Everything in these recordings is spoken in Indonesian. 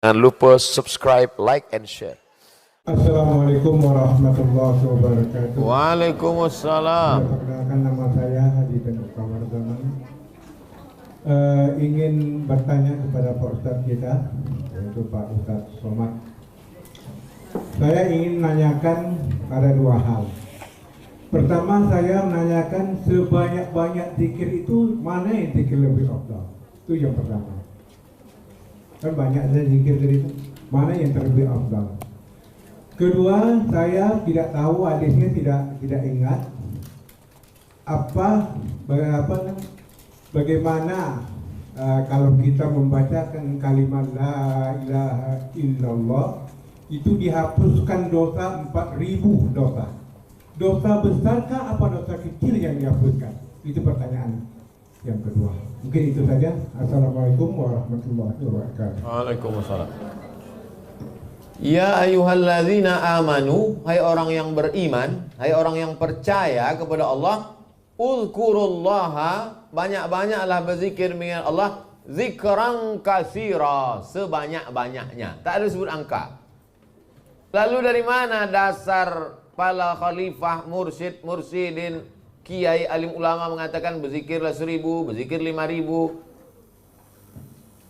Jangan lupa subscribe, like, and share. Assalamualaikum warahmatullahi wabarakatuh. Waalaikumsalam. Perkenalkan, nama saya Haji Tengku Kamarzaman. Ingin bertanya kepada Pak Ustadz kita, yaitu Pak Ustadz Somad. Saya ingin menanyakan ada dua hal. Pertama, saya menanyakan sebanyak-banyak zikir itu mana yang zikir lebih afdal? Itu yang pertama. Kan banyak saya zikir dari itu, mana yang terlebih afdal? Kedua, saya tidak tahu, hadisnya tidak ingat bagaimana kalau kita membacakan kalimat la ilaha illallah itu dihapuskan dosa 4.000 dosa. Dosa besarkah apa dosa kecil yang dihapuskan? Itu pertanyaan yang kedua. Mungkin itu saja. Assalamualaikum warahmatullahi wabarakatuh. Waalaikumsalam. Ya ayyuhalladzina amanu, hai orang yang beriman, hai orang yang percaya kepada Allah, uzkurullaha, banyak-banyaklah berzikir mengingat Allah, zikran katsira, sebanyak-banyaknya. Tak ada sebut angka. Lalu dari mana dasar para khalifah, mursyidin, kiai, alim ulama mengatakan berzikirlah 1000, berzikir 5000?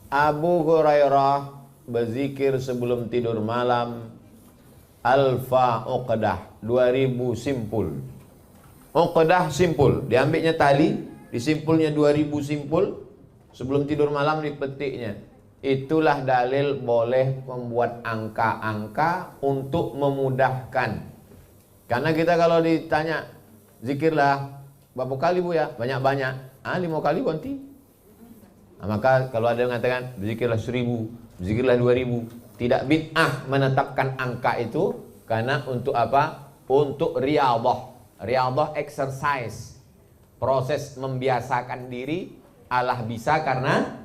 Abu Hurairah berzikir sebelum tidur malam alfa uqdah, 2000 simpul. Uqdah simpul, diambilnya tali, disimpulnya 2000 simpul, sebelum tidur malam dipetiknya. Itulah dalil boleh membuat angka-angka untuk memudahkan. Karena kita kalau ditanya zikirlah berapa kali bu ya? Banyak-banyak. 5 kali ganti. Nah, maka kalau ada yang mengatakan berzikirlah 1000, berzikirlah 2000, tidak bid'ah menetapkan angka itu. Karena untuk apa? Untuk riyadhah. Riyadhah exercise, proses membiasakan diri. Allah bisa karena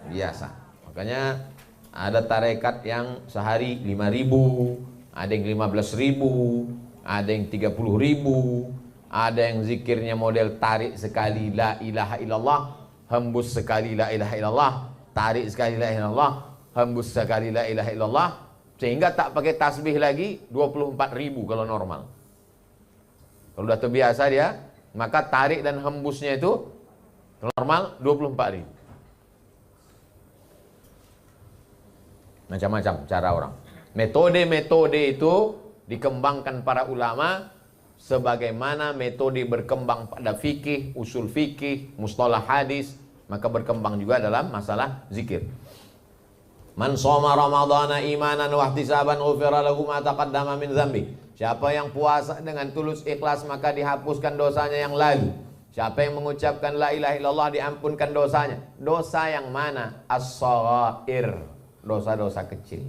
biasa. Makanya ada tarekat yang sehari 5000, ada yang 15000, ada yang 30000, ada yang zikirnya model tarik sekali la ilaha illallah, hembus sekali la ilaha illallah, tarik sekali la ilaha illallah, hembus sekali la ilaha illallah, sehingga tak pakai tasbih lagi 24.000 kalau normal. Kalau sudah terbiasa dia, maka tarik dan hembusnya itu normal 24.000. Macam-macam cara orang. Metode-metode itu dikembangkan para ulama sebagaimana metode berkembang pada fikih, usul fikih, mustalah hadis, maka berkembang juga dalam masalah zikir. Man shoma ramadhana imanan wa ihtisaban ghufira lahu ma taqaddama min dzambi. Siapa yang puasa dengan tulus ikhlas maka dihapuskan dosanya yang lalu. Siapa yang mengucapkan la ilaha illallah diampunkan dosanya. Dosa yang mana? As-shaghair, dosa-dosa kecil.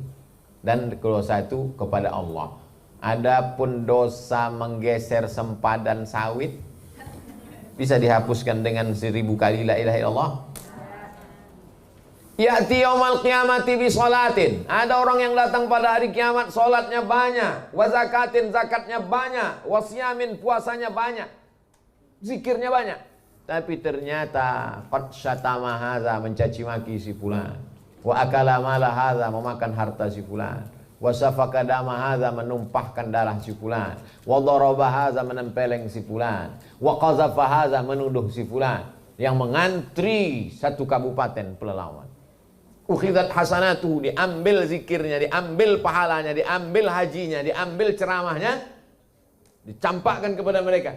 Dan dosa itu kepada Allah. Adapun dosa menggeser sempadan sawit bisa dihapuskan dengan 1000 kali la ilaha illallah. Ya'ti yaumal qiyamati bi sholatin. Ada orang yang datang pada hari kiamat, sholatnya banyak, wa zakatin, zakatnya banyak, wa siyamin, puasanya banyak, zikirnya banyak. Tapi ternyata qad syatama hadza, mencaci maki si fulan, wa akala mala hadza, memakan harta si fulan, wa safaka dama hadza, menumpahkan darah si fulan, wa daraba hadza, menempeleng si fulan, wa qazafa hadza, menuduh si fulan, yang mengantri satu kabupaten pelelawan. Ukhidat hasanatuhu, diambil zikirnya, diambil pahalanya, diambil hajinya, diambil ceramahnya, dicampakkan kepada mereka.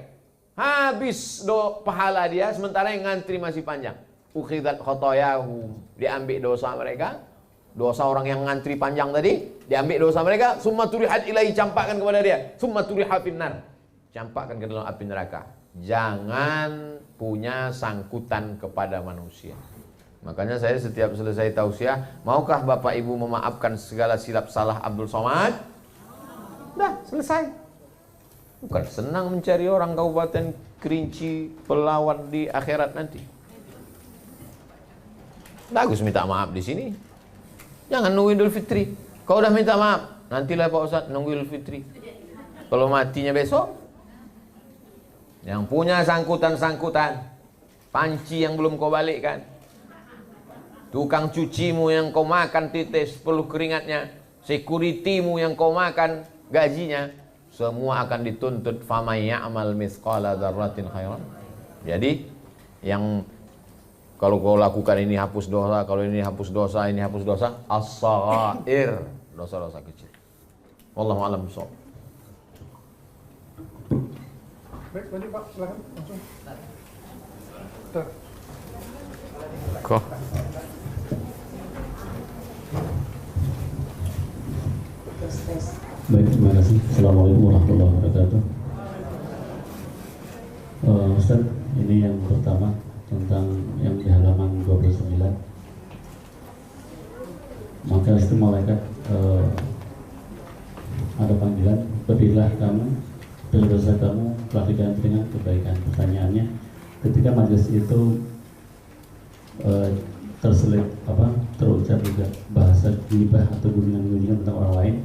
Habis pahala dia, sementara yang ngantri masih panjang. Ukhidat khotoyahu, diambil dosa mereka, dosa orang yang ngantri panjang tadi, diambil dosa mereka. Summa turihat ilahi, campakkan kepada dia. Summa turihat finnar, campakkan ke dalam api neraka. Jangan punya sangkutan kepada manusia. Makanya saya setiap selesai tausiah, maukah Bapak Ibu memaafkan segala silap salah Abdul Somad? Dah, selesai. Bukan senang mencari orang Kabupaten Kerinci pelawat di akhirat nanti. Bagus minta maaf di sini. Jangan nunggu Idul Fitri. Kau udah minta maaf, nantilah Pak Ustadz nunggu Idul Fitri. Kalau matinya besok. Yang punya sangkutan-sangkutan, panci yang belum kau balikkan, tukang cucimu yang kau makan titis 10 keringatnya, securitymu yang kau makan gajinya, semua akan dituntut famay ya'mal mithqala dzarratin khairan. Jadi yang kalau kau lakukan ini hapus dosa, kalau ini hapus dosa, ini hapus dosa, as-saghair, dosa-dosa kecil. Wallahu a'lam bishawab. Baik, lanjut Pak, silakan langsung. Kok? Baik, terima kasih. Assalamualaikum warahmatullahi wabarakatuh. Ustaz, ini yang pertama tentang yang di halaman 29. Maka itu malaikat ada panggilan, berdirilah kamu, dari dosa kamu telah diganti dengan kebaikan. Pertanyaannya, ketika majelis itu terselip terucap juga bahasa ghibah atau gunjingan tentang orang lain,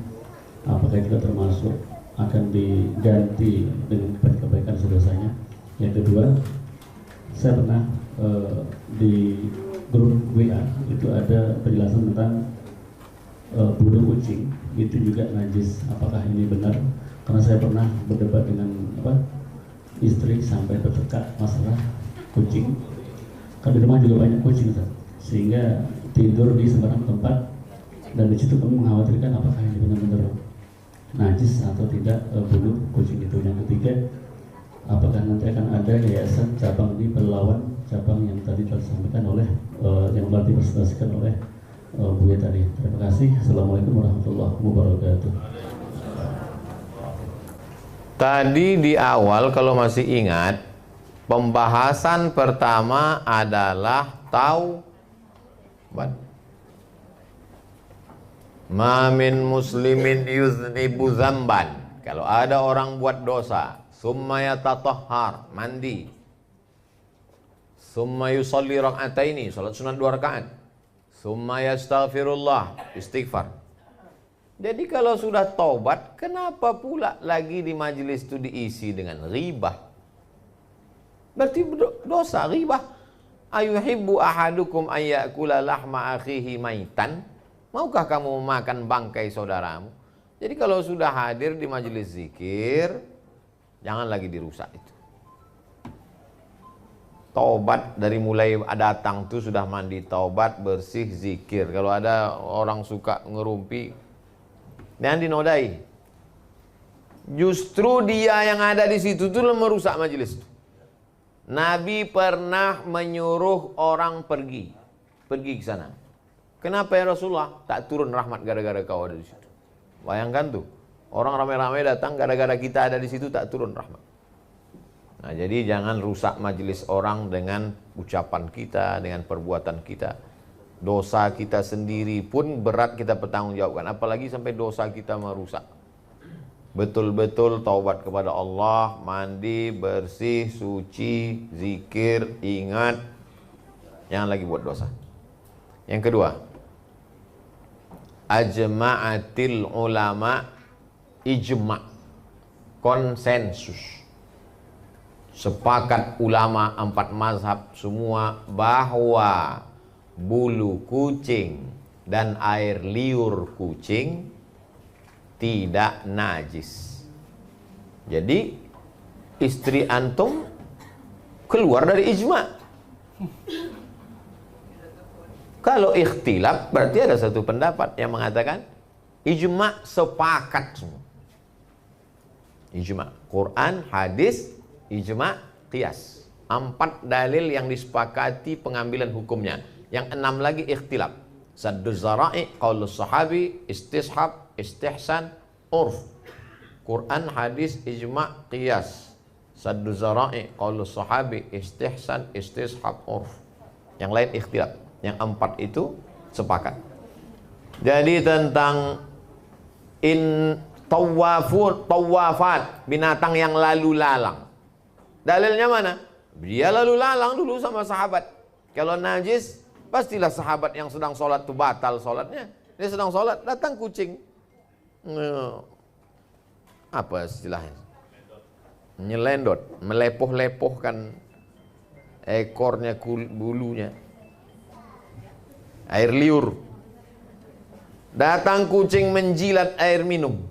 apakah itu termasuk akan diganti dengan kebaikan dosanya? Yang kedua, saya pernah di grup WA itu ada penjelasan tentang bulu kucing itu juga najis. Apakah ini benar? Karena saya pernah berdebat dengan istri sampai bertekak masalah kucing. Kan di rumah juga banyak kucing, sehingga tidur di sembarang tempat, dan di situ kami mengkhawatirkan apakah ini benar-benar najis atau tidak bulu kucing itu. Yang ketiga, apakah nanti akan ada yayasan cabang di Pelawan, cabang yang tadi disampaikan oleh yang telah dipresentasikan oleh Buya tadi. Terima kasih. Assalamualaikum warahmatullahi wabarakatuh. Tadi di awal kalau masih ingat, pembahasan pertama adalah taubat. Ma min muslimin yuznibu zamban. Kalau ada orang buat dosa, summa yatatahhar, mandi, summa yusalli rak'ataini, salat sunat 2 rakaat, summa yastaghfirullah, istighfar. Jadi kalau sudah taubat, kenapa pula lagi di majelis itu diisi dengan ghibah? Berarti dosa ghibah. Ayuhibbu ahadukum ayyakula lahma akhihi maitan? Maukah kamu makan bangkai saudaramu? Jadi kalau sudah hadir di majelis zikir, jangan lagi dirusak itu. Taubat dari mulai datang tuh sudah mandi, taubat, bersih, zikir. Kalau ada orang suka ngerumpi, jangan dinodai. Justru dia yang ada di situ tuh merusak majelis. Nabi pernah menyuruh orang pergi ke sana. Kenapa ya Rasulullah? Tak turun rahmat gara-gara kau ada di situ. Bayangkan tuh, orang ramai-ramai datang gara-gara kita ada di situ, tak turun rahmat. Nah, jadi jangan rusak majelis orang dengan ucapan kita, dengan perbuatan kita. Dosa kita sendiri pun berat kita pertanggungjawabkan, apalagi sampai dosa kita merusak. Betul-betul taubat kepada Allah, mandi, bersih, suci, zikir, ingat, jangan lagi buat dosa. Yang kedua, ajma'atil ulama, ijma', konsensus, sepakat ulama 4 mazhab semua bahwa bulu kucing dan air liur kucing tidak najis. Jadi istri antum keluar dari ijma'. Kalau ikhtilaf berarti ada satu pendapat yang mengatakan ijma' sepakat semua. Ijma', Quran, hadis, ijma', qiyas. 4 dalil yang disepakati pengambilan hukumnya. Yang 6 lagi ikhtilaf. Saddu zara'i, qaulus sahabi, istishab, istihsan, urf. Quran, hadis, ijma', qiyas. Saddu zara'i, qaulus sahabi, istihsan, istishab, urf. Yang lain ikhtilaf. Yang 4 itu sepakat. Jadi tentang tawafat, binatang yang lalu lalang. Dalilnya mana? Dia lalu lalang dulu sama sahabat. Kalau najis, pastilah sahabat yang sedang sholat itu batal sholatnya. Dia sedang sholat, datang kucing. Apa istilahnya? Nyelendot, melepoh-lepohkan ekornya, bulunya. Air liur. Datang kucing menjilat air minum.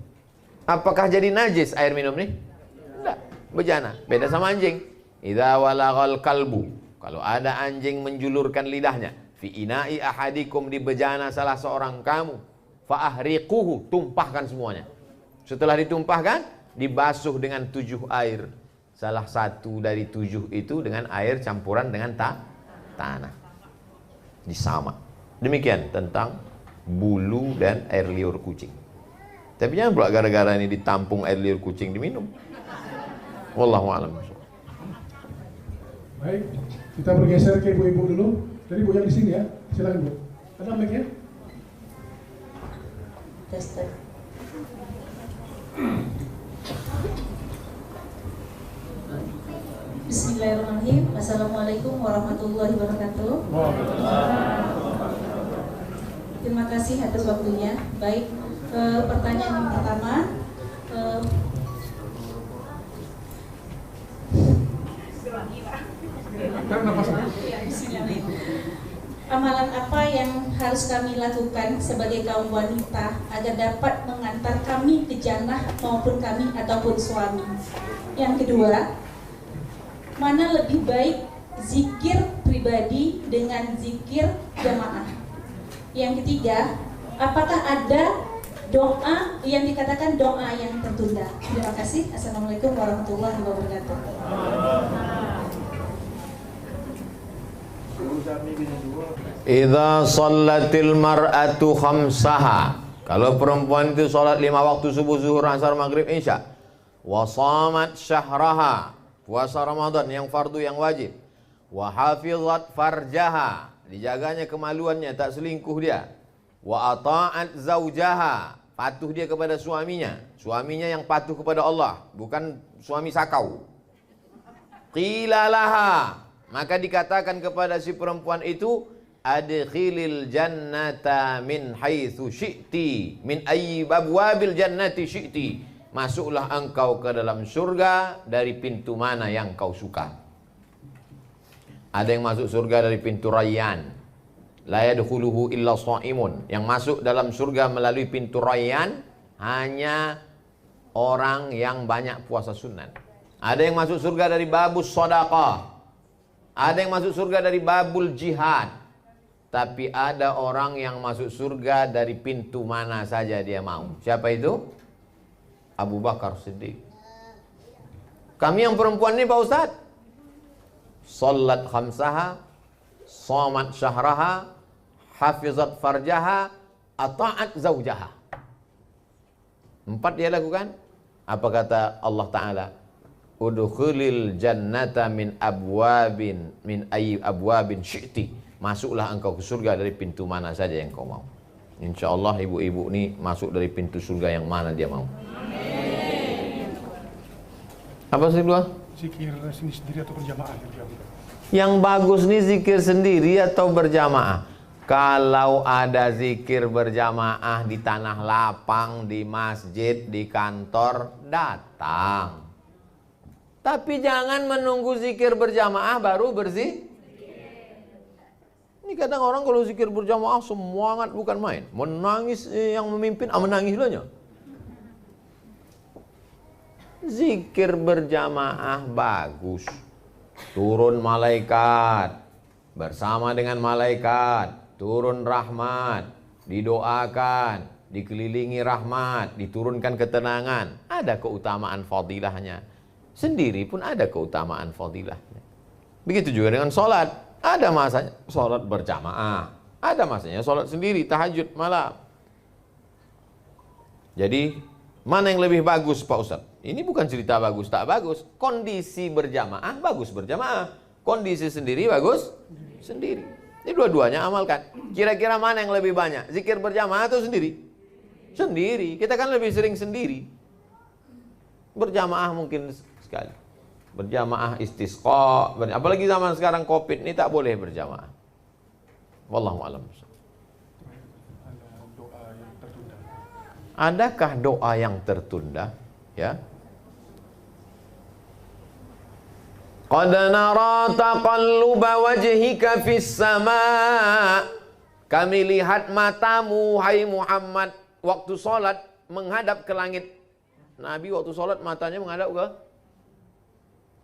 Apakah jadi najis air minum nih? Tidak, bejana. Beda sama anjing. Idza walaghal kalbu. Kalau ada anjing menjulurkan lidahnya fi ina'i ahadikum, di bejana salah seorang kamu, fa ahriquhu, tumpahkan semuanya. Setelah ditumpahkan, dibasuh dengan 7 air. Salah satu dari 7 itu dengan air campuran dengan tanah. Disama. Demikian tentang bulu dan air liur kucing. Tapi jangan pula gara-gara ini ditampung air liur kucing diminum. Wallahu a'lam. Baik, kita bergeser ke ibu-ibu dulu. Jadi Bu yang di sini ya, silakan Bu. Ada mic-nya? Tester. Bismillahirrahmanirrahim. Assalamualaikum warahmatullahi wabarakatuh. Terima kasih atas waktunya. Baik, pertanyaan yang pertama, amalan apa yang harus kami lakukan sebagai kaum wanita agar dapat mengantar kami ke jannah maupun kami ataupun suami? Yang kedua, mana lebih baik zikir pribadi dengan zikir jamaah? Yang ketiga, apakah ada doa yang dikatakan doa yang tertunda? Terima kasih. Assalamualaikum warahmatullahi wabarakatuh. Idza shallatil mar'atu khamsaha. Kalau perempuan itu salat 5 waktu subuh, zuhur, asar, maghrib, isya. Wa shamat syahraha, puasa Ramadan yang fardu yang wajib. Wa hafizat farjaha, dijaganya kemaluannya, tak selingkuh dia. Wa ata'at zaujaha, patuh dia kepada suaminya. Suaminya yang patuh kepada Allah, bukan suami sakau. Qila laha, maka dikatakan kepada si perempuan itu, adkhilil jannata min haitsu syi'ti, min ayyi abwabil jannati syi'ti. Masuklah engkau ke dalam surga dari pintu mana yang kau suka. Ada yang masuk surga dari pintu Rayyan. La yadkhuluhu illa shaimun. Yang masuk dalam surga melalui pintu Rayyan hanya orang yang banyak puasa sunat. Ada yang masuk surga dari babus shadaqah. Ada yang masuk surga dari babul jihad. Tapi ada orang yang masuk surga dari pintu mana saja dia mau. Siapa itu? Abu Bakar Siddiq. Kami yang perempuan ini Pak Ustadz, salat khamsaha, shamat syahraha, hafizat farjaha, ata'at zaujaha. 4 dia lakukan. Apa kata Allah Ta'ala? Udkhulil jannata min abwabin, min ayyi abwabin syi'ti. Masuklah engkau ke surga dari pintu mana saja yang kau mau. Insya Allah ibu-ibu ini masuk dari pintu surga yang mana dia mau. Apa sih dua? Zikir sendiri atau berjamaah? Yang bagus nih zikir sendiri atau berjamaah. Kalau ada zikir berjamaah di tanah lapang, di masjid, di kantor, datang. Tapi jangan menunggu zikir berjamaah baru berzikir. Ini kadang orang kalau zikir berjamaah semangat bukan main. Menangis yang memimpin, menangis dulunya. Zikir berjamaah bagus. Turun malaikat, bersama dengan malaikat, turun rahmat, didoakan, dikelilingi rahmat, diturunkan ketenangan. Ada keutamaan fadilahnya. Sendiri pun ada keutamaan fadilahnya. Begitu juga dengan sholat. Ada masanya sholat berjamaah, ada masanya sholat sendiri, tahajud malam. Jadi mana yang lebih bagus Pak Ustadz? Ini bukan cerita bagus tak bagus. Kondisi berjamaah bagus berjamaah, kondisi sendiri bagus sendiri. Ini dua-duanya amalkan. Kira-kira mana yang lebih banyak? Zikir berjamaah atau sendiri? Sendiri. Kita kan lebih sering sendiri. Berjamaah mungkin sekali. Berjamaah istisqa, apalagi zaman sekarang Covid ini tak boleh berjamaah. Wallahu a'lam. Adakah doa yang tertunda? Ya. Qad nara taqalluba wajhika fis sama'. Kami lihat matamu, hai Muhammad, waktu sholat menghadap ke langit. Nabi waktu sholat matanya menghadap ke?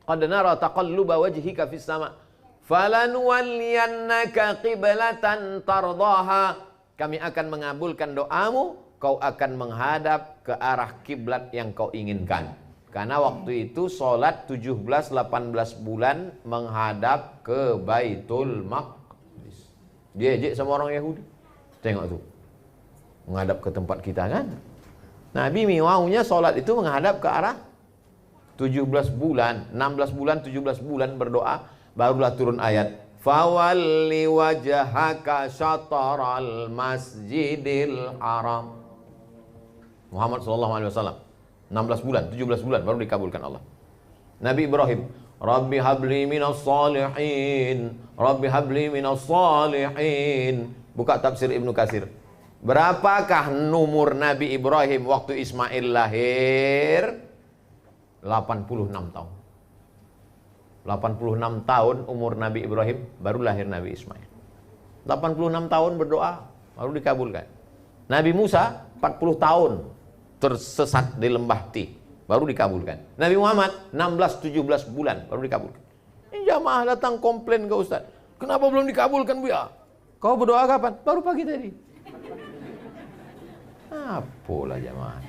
Qad nara taqalluba wajhika fis sama. Falanuwalliyannaka qiblatan tardaha. Kami akan mengabulkan doamu, kau akan menghadap ke arah kiblat yang kau inginkan. Karena waktu itu sholat 17-18 bulan menghadap ke Baitul Maqdis. Dia ejek sama orang Yahudi. Tengok tuh. Menghadap ke tempat kita kan. Nabi maunya sholat itu menghadap ke arah 17 bulan, 16 bulan, 17 bulan berdoa. Barulah turun ayat. Fawalli wajhaka syataral masjidil haram. Muhammad SAW 16 bulan, 17 bulan baru dikabulkan Allah. Nabi Ibrahim, Rabbi habli minas salihin, Rabbi habli minas salihin. Buka tafsir Ibnu Katsir. Berapakah umur Nabi Ibrahim waktu Ismail lahir? 86 tahun. 86 tahun umur Nabi Ibrahim, baru lahir Nabi Ismail. 86 tahun berdoa, baru dikabulkan. Nabi Musa 40 tahun tersesat di lembah Ti, baru dikabulkan. Nabi Muhammad 16-17 bulan baru dikabulkan. Ini jamaah datang komplain ke Ustaz, kenapa belum dikabulkan Bu ya? Kau berdoa kapan? Baru pagi tadi. Apalah jamaah.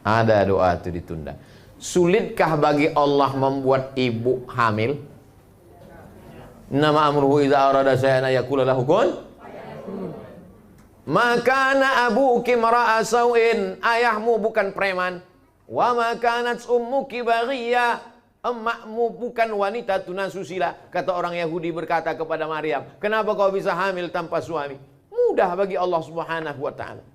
Ada doa itu ditunda. Sulitkah bagi Allah membuat ibu hamil? Nama amruhu idza arada syai'an yaqulu lahu kun. Makana abuki mara'a sau'in, ayahmu bukan preman. Wa makanat ummuki baghiya, emakmu bukan wanita tunasusila. Kata orang Yahudi berkata kepada Maryam, kenapa kau bisa hamil tanpa suami? Mudah bagi Allah Subhanahu wa ta'ala.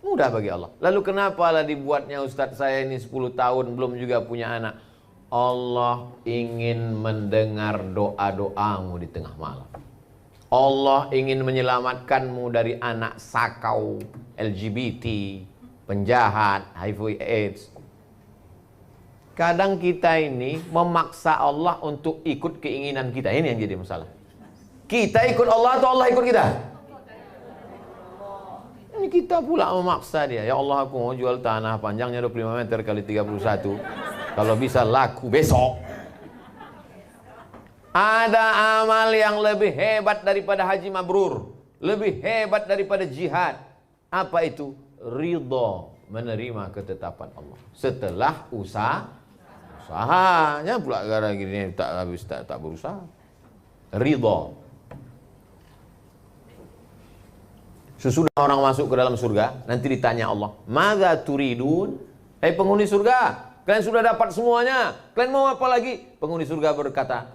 Mudah bagi Allah. Lalu kenapa lah dibuatnya Ustadz saya ini 10 tahun belum juga punya anak? Allah ingin mendengar doa-doamu di tengah malam. Allah ingin menyelamatkanmu dari anak sakau, LGBT, penjahat, HIV AIDS. Kadang kita ini memaksa Allah untuk ikut keinginan kita. Ini yang jadi masalah. Kita ikut Allah atau Allah ikut kita? Ini kita pula memaksa dia. Ya Allah, aku mau jual tanah panjangnya 25 meter kali 31. Kalau bisa laku besok. Ada amal yang lebih hebat daripada haji mabrur, lebih hebat daripada jihad. Apa itu? Ridho menerima ketetapan Allah setelah usahanya pula gara gini tak berusaha. Ridho. Sesudah orang masuk ke dalam surga, nanti ditanya Allah, "Madza turidun?" Hai penghuni surga, kalian sudah dapat semuanya. Kalian mau apa lagi? Penghuni surga berkata,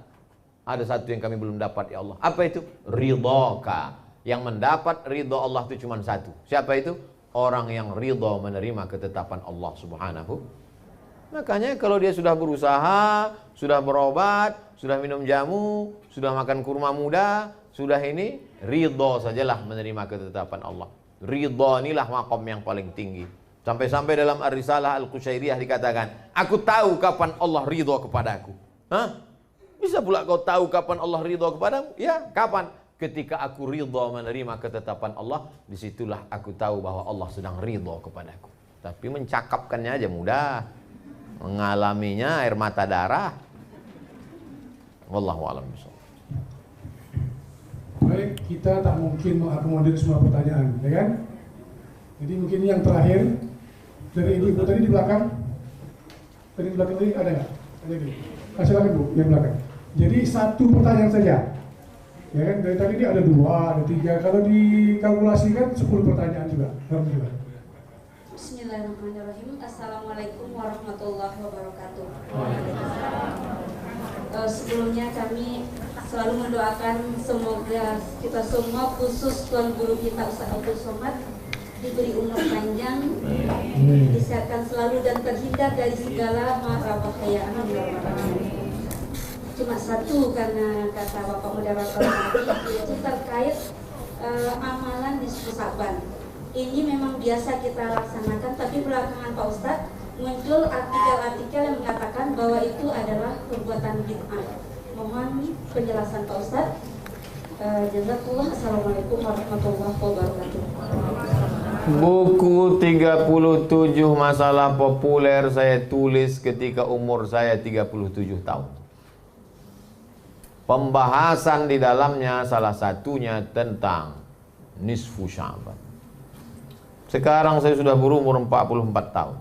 ada satu yang kami belum dapat ya Allah. Apa itu? Ridhoka. Yang mendapat ridho Allah itu cuma satu. Siapa itu? Orang yang ridho menerima ketetapan Allah Subhanahu. Makanya kalau dia sudah berusaha, sudah berobat, sudah minum jamu, sudah makan kurma muda, sudah ini, ridho sajalah menerima ketetapan Allah. Ridho inilah maqam yang paling tinggi. Sampai-sampai dalam Ar-Risalah Al-Qusyairiyah dikatakan, aku tahu kapan Allah ridho kepadaku. Hah? Bisa pula kau tahu kapan Allah ridho kepadamu? Ya, kapan? Ketika aku ridho menerima ketetapan Allah, disitulah aku tahu bahwa Allah sedang ridho kepadaku. Tapi mencakapkannya aja mudah, mengalaminya air mata darah. Wallahu a'lam bishawab. Baik, kita tak mungkin mengakomodir semua pertanyaan, ya kan? Jadi mungkin yang terakhir dari ibu tadi di belakang. Tadi di belakang tadi ada nggak? Ada di. Silakan Bu, yang belakang. Jadi satu pertanyaan saja. Ya kan, dari tadi ini ada 2, ada 3. Kalau dikalkulasikan 10 pertanyaan juga. Alhamdulillah. Bismillahirrahmanirrahim. Assalamualaikum warahmatullahi wabarakatuh. Sebelumnya kami selalu mendoakan semoga kita semua, khusus Tuan Guru kita Ustaz Abdul Somad, diberi umur panjang, disehatkan selalu dan terhindar dari segala mara bahaya. Amin. Cuma satu, karena kata Bapak Moderator tadi, itu terkait amalan di Saban. Ini memang biasa kita laksanakan, tapi belakangan Pak Ustadz muncul artikel-artikel yang mengatakan bahwa itu adalah perbuatan bid'ah. Mohon penjelasan Pak Ustadz. Jazakallah. Assalamualaikum warahmatullahi wabarakatuh. Buku 37 masalah populer saya tulis ketika umur saya 37 tahun. Pembahasan di dalamnya salah satunya tentang nisfu Sya'ban. Sekarang saya sudah berumur 44 tahun.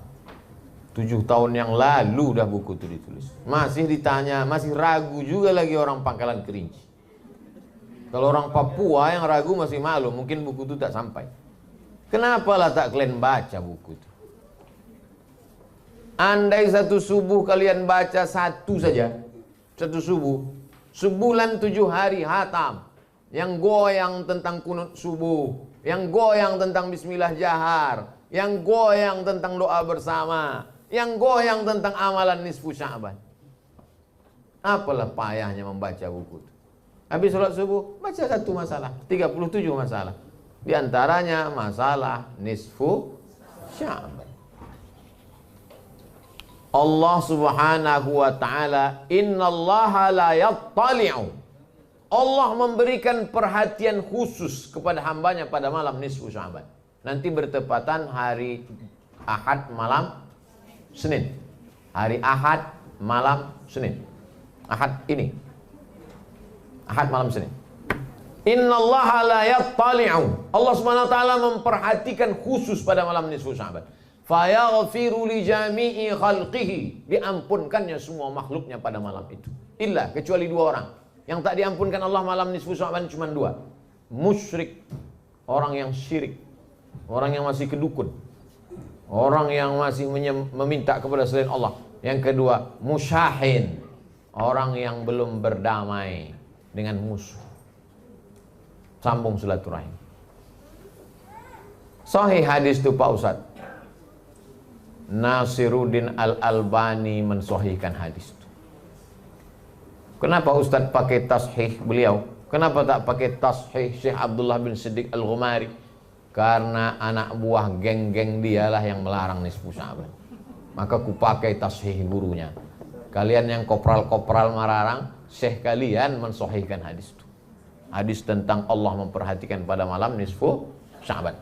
7 tahun yang lalu dah buku itu ditulis. Masih ditanya, masih ragu juga lagi orang Pangkalan Kerinci. Kalau orang Papua yang ragu masih malu, mungkin buku itu tak sampai. Kenapa lah tak kalian baca buku itu? Andai satu subuh kalian baca satu saja, satu subuh, sebulan 7 hari hatam, yang goyang tentang kunut subuh, yang goyang tentang bismillah jahar, yang goyang tentang doa bersama, yang goyang tentang amalan nisfu Sya'ban. Apalah payahnya membaca buku itu? Habis sholat subuh, baca satu masalah, 37 masalah. Di antaranya masalah nisfu Sya'ban. Allah Subhanahu wa taala, innallaha la yattali'u. Allah memberikan perhatian khusus kepada hambanya pada malam nisfu Sya'ban. Nanti bertepatan hari Ahad malam Senin. Hari Ahad malam Senin. Ahad ini. Ahad malam Senin. Innallaha la yattali'u. Allah Subhanahu wa taala memperhatikan khusus pada malam nisfu Sya'ban. Fayaghfiru li jami'i khalqihi. Diampunkannya semua makhluknya pada malam itu. Illa kecuali 2 orang. Yang tak diampunkan Allah malam nisfu Sya'ban cuma 2. Musyrik, orang yang syirik, orang yang masih kedukun, orang yang masih meminta kepada selain Allah. Yang kedua, musyahin, orang yang belum berdamai dengan musuh. Sambung silaturahim. Sahih hadis itu Pak Ustadz. Nasiruddin Al-Albani mensahihkan hadis itu. Kenapa Ustadz pakai tashih beliau? Kenapa tak pakai tashih Syekh Abdullah bin Siddiq Al-Ghumari? Karena anak buah geng-geng dialah yang melarang nisfu Sya'ban. Maka ku pakai tashih gurunya. Kalian yang kopral-kopral mararang, Syekh kalian mensahihkan hadis itu. Hadis tentang Allah memperhatikan pada malam nisfu Sya'ban.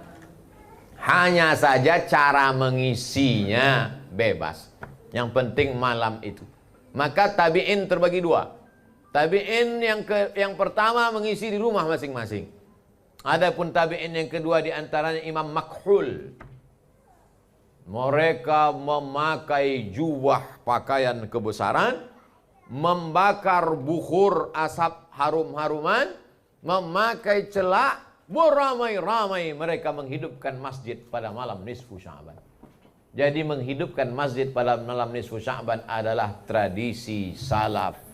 Hanya saja cara mengisinya bebas. Yang penting malam itu. Maka tabi'in terbagi 2. Tabi'in yang pertama mengisi di rumah masing-masing. Adapun tabi'in yang kedua di antaranya Imam Makhul. Mereka memakai jubah pakaian kebesaran, membakar bukhur asap harum-haruman, memakai celak, beramai-ramai mereka menghidupkan masjid pada malam nisfu Sya'ban. Jadi menghidupkan masjid pada malam nisfu Sya'ban adalah tradisi salafus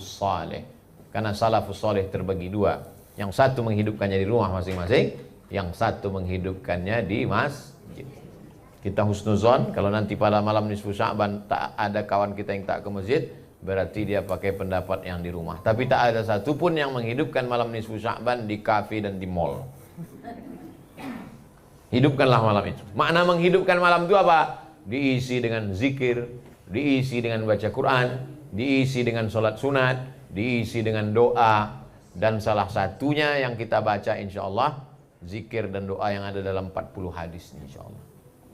saleh. Karena salafus saleh terbagi 2. Yang satu menghidupkannya di rumah masing-masing, yang satu menghidupkannya di masjid. Kita husnuzon, kalau nanti pada malam nisfu Sya'ban tak ada kawan kita yang tak ke masjid, berarti dia pakai pendapat yang di rumah. Tapi tak ada satupun yang menghidupkan malam nisfu Sya'ban di kafe dan di mall. Hidupkanlah malam itu. Makna menghidupkan malam itu apa? Diisi dengan zikir, diisi dengan baca Quran, diisi dengan sholat sunat, diisi dengan doa. Dan salah satunya yang kita baca insya Allah, zikir dan doa yang ada dalam 40 hadis insya Allah.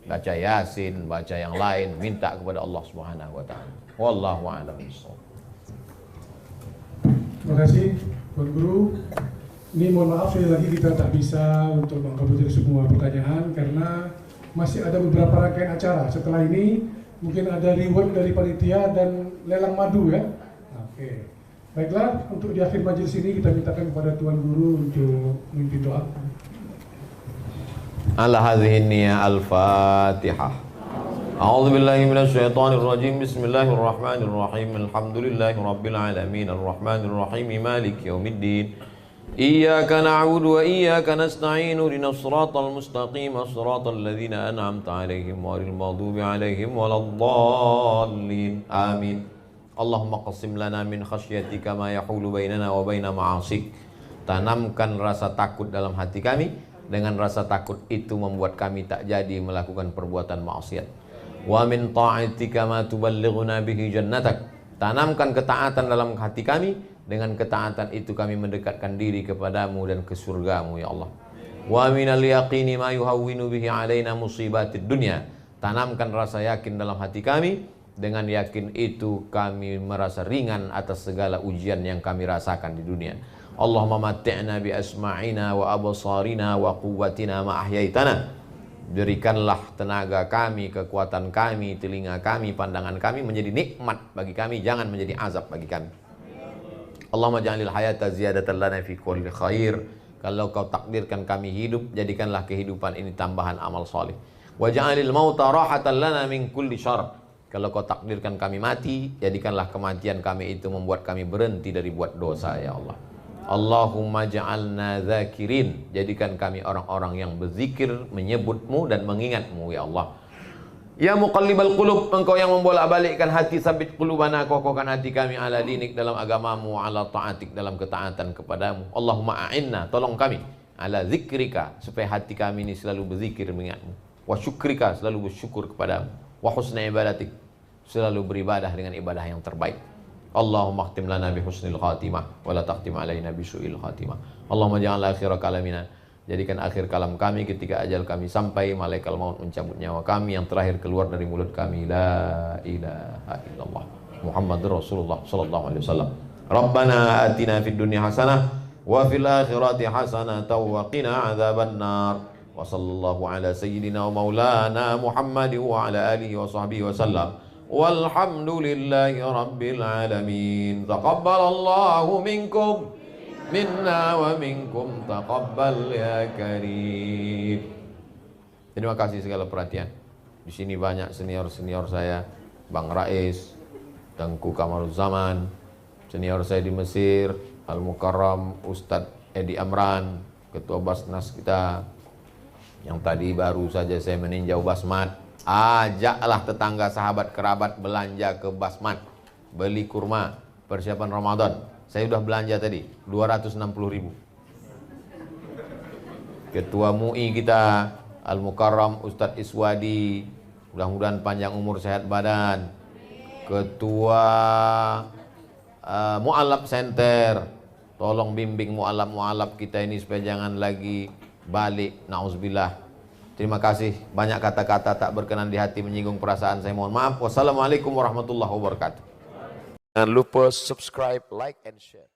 Baca Yasin, baca yang lain, minta kepada Allah Subhanahu wa taala. Wallahu a'lam bishawab. Terima kasih Tuan Guru. Ini mohon maaf sekali lagi kita tak bisa untuk mengkabutir semua pertanyaan karena masih ada beberapa rangkaian acara. Setelah ini mungkin ada reward dari panitia dan lelang madu ya. Oke. Baiklah, untuk di akhir majelis ini kita mintakan kepada Tuan Guru untuk memimpin doa. Ala hadhihi niyya al-Fatihah. A'udzu billahi minasy syaithanir rajim. Bismillahirrahmanirrahim. Alhamdulillahi rabbil alamin arrahmanir rahim maliki yaumiddin. Iyyaka na'budu wa iyyaka nasta'in ihdinas siratal mustaqim siratal ladzina an'amta 'alaihim ghairil maghdubi 'alaihim waladdallin. Amin. Allahumma qasim lana min khasyatika ma yahulu bainana wa baina ma'asik. Tanamkan rasa takut dalam hati kami. Dengan rasa takut itu membuat kami tak jadi melakukan perbuatan maksiat. Wa min ta'atika ma tuballighuna bihi jannatak. Tanamkan ketaatan dalam hati kami. Dengan ketaatan itu kami mendekatkan diri kepadamu dan ke surgamu ya Allah. Wa minal yaqini ma yuhawwinu bihi alaina musibatid dunya. Tanamkan rasa yakin dalam hati kami. Dengan yakin itu kami merasa ringan atas segala ujian yang kami rasakan di dunia. Allahumma matti'na bi asma'ina wa absarina wa quwwatina ma ahyaitana. Berikanlah tenaga kami, kekuatan kami, telinga kami, pandangan kami menjadi nikmat bagi kami, jangan menjadi azab bagi kami. Allahumma ja'alil hayata ziyadatan lana fi kulli khair. Kalau kau takdirkan kami hidup, jadikanlah kehidupan ini tambahan amal soleh. Wa ja'alil mauta rahatan lana min kulli syarr. Kalau kau takdirkan kami mati, jadikanlah kematian kami itu membuat kami berhenti dari buat dosa ya Allah. Allahumma ja'alna zakirin. Jadikan kami orang-orang yang berzikir, menyebutmu dan mengingatmu ya Allah. Ya muqallibal qulub, engkau yang membolak-balikkan hati, sabit qulubana, kokohkan hati kami ala dinik, dalam agamamu, ala ta'atik, dalam ketaatan kepadamu. Allahumma a'inna, tolong kami, ala zikrika, supaya hati kami ini selalu berzikir mengingatmu. Wa syukrika, selalu bersyukur kepadamu. Wa husna ibadatik, selalu beribadah dengan ibadah yang terbaik. Allahumma khtim lana bi husnil khatimah wa la taqtim alaina bi su'il khatimah. Allahumma ja'al akhira kalamina, jadikan akhir kalam kami ketika ajal kami sampai, malaikat maut mencabut nyawa kami, yang terakhir keluar dari mulut kami la ilaha illallah Muhammadur Rasulullah sallallahu alaihi wasallam. Rabbana atina fid dunya hasanah wa fil akhirati hasanah wa qina adzaban nar. Wa sallallahu ala sayyidina wa maulana Muhammad wa ala alihi wa sahbihi wa sallam. Walhamdulillahi rabbil alamin. Taqabbalallahu minkum minna wa minkum taqabbal ya karim. Terima kasih segala perhatian. Di sini banyak senior-senior saya, Bang Rais, Tengku Kamaruzzaman, senior saya di Mesir, Al Mukarram Ustadz Edi Amran, Ketua Basnas kita, yang tadi baru saja saya meninjau Basmat. Ajaklah tetangga, sahabat, kerabat belanja ke Basmat, beli kurma persiapan Ramadan. Saya sudah belanja tadi 260.000. Ketua MUI kita Al Mukarram Ustadz Iswadi, mudah-mudahan panjang umur sehat badan. Ketua Mu'alaf Center, tolong bimbing mu'alaf kita ini supaya jangan lagi balik, nauzubillah. Terima kasih. Banyak kata-kata tak berkenan di hati menyinggung perasaan saya, mohon maaf. Wassalamualaikum warahmatullahi wabarakatuh. Jangan lupa subscribe, like, and share.